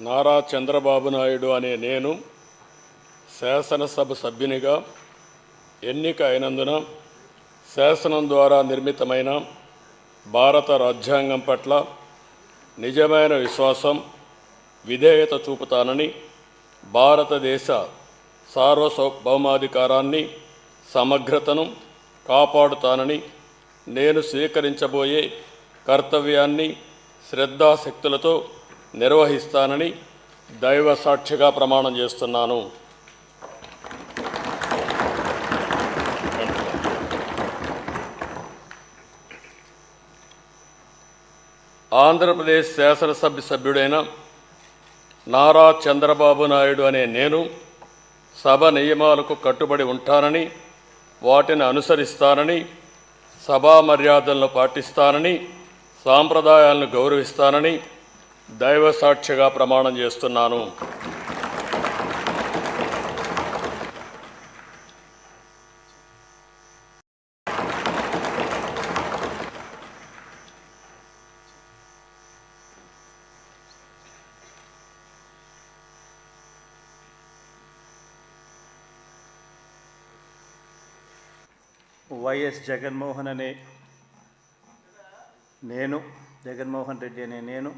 నారా చంద్రబాబు నాయుడు అనే నేను శాసనసభ సభ్యునిగా ఎన్నిక అయినందున శాసనం ద్వారా నిర్మితమైన భారత రాజ్యాంగం పట్ల నిజమైన విశ్వాసం, విధేయత చూపుతానని, భారతదేశ సార్వభౌమాధికారాన్ని, సమగ్రతను కాపాడుతానని, నేను స్వీకరించబోయే కర్తవ్యాన్ని శ్రద్ధాశక్తులతో నిర్వహిస్తానని దైవ సాక్షిగా ప్రమాణం చేస్తున్నాను. ఆంధ్రప్రదేశ్ శాసనసభ సభ్యుడైన నారా చంద్రబాబు నాయుడు అనే నేను సభ నియమాలకు కట్టుబడి ఉంటానని, వాటిని అనుసరిస్తానని, సభా మర్యాదలను పాటిస్తానని, సాంప్రదాయాలను గౌరవిస్తానని దైవ సాక్షిగా ప్రమాణం చేస్తున్నాను. వైఎస్ జగన్మోహన్ రెడ్డి అనే నేను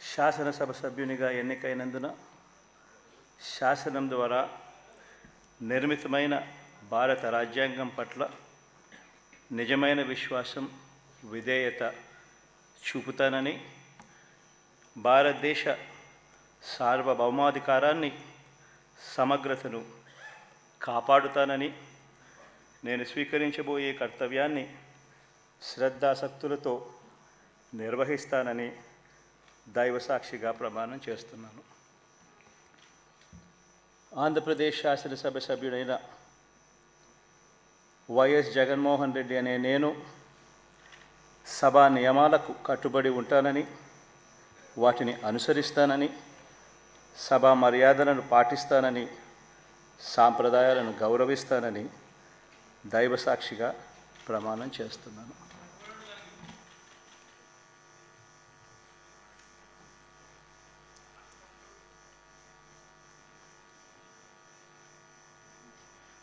శాసనసభ సభ్యునిగా ఎన్నికైనందున శాసనం ద్వారా నిర్మితమైన భారత రాజ్యాంగం పట్ల నిజమైన విశ్వాసం, విధేయత చూపుతానని, భారతదేశ సార్వభౌమాధికారాన్ని, సమగ్రతను కాపాడుతానని, నేను స్వీకరించబోయే కర్తవ్యాన్ని శ్రద్ధాశక్తులతో నిర్వహిస్తానని దైవ సాక్షిగా ప్రమాణం చేస్తున్నాను. ఆంధ్రప్రదేశ్ శాసనసభ సభ్యుడైన వైఎస్ జగన్మోహన్ రెడ్డి అనే నేను సభా నియమాలకు కట్టుబడి ఉంటానని, వాటిని అనుసరిస్తానని, సభా మర్యాదలను పాటిస్తానని, సాంప్రదాయాలను గౌరవిస్తానని దైవ సాక్షిగా ప్రమాణం చేస్తున్నాను.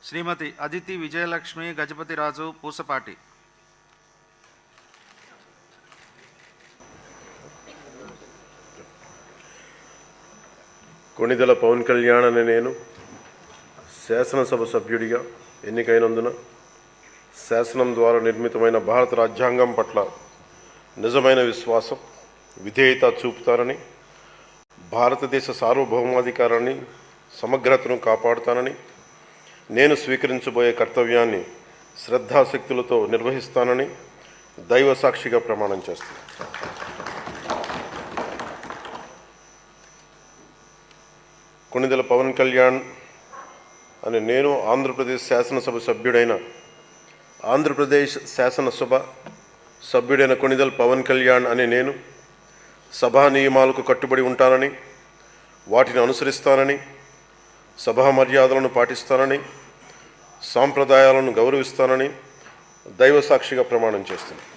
శ్రీమతి అదితి విజయలక్ష్మి గజపతిరాజు పూసపాటి. కొణిదెల పవన్ కళ్యాణ్ అనే నేను శాసనసభ సభ్యుడిగా ఎన్నికైనందున శాసనం ద్వారా నిర్మితమైన భారత రాజ్యాంగం పట్ల నిజమైన విశ్వాసం, విధేయత చూపుతానని, భారతదేశ సార్వభౌమాధికారాన్ని, సమగ్రతను కాపాడుతానని, నేను స్వీకరించబోయే కర్తవ్యాన్ని శ్రద్ధాశక్తులతో నిర్వహిస్తానని దైవ సాక్షిగా ప్రమాణం చేస్తాను. కొణిదెల పవన్ కళ్యాణ్ అని నేను ఆంధ్రప్రదేశ్ శాసనసభ సభ్యుడైన ఆంధ్రప్రదేశ్ శాసనసభ సభ్యుడైన కొణిదెల పవన్ కళ్యాణ్ అని నేను సభా నియమాలకు కట్టుబడి ఉంటానని, వాటిని అనుసరిస్తానని, సభా మర్యాదలను పాటిస్తానని, సాంప్రదాయాలను గౌరవిస్తానని దైవ సాక్షిగా ప్రమాణం చేస్తున్నాను.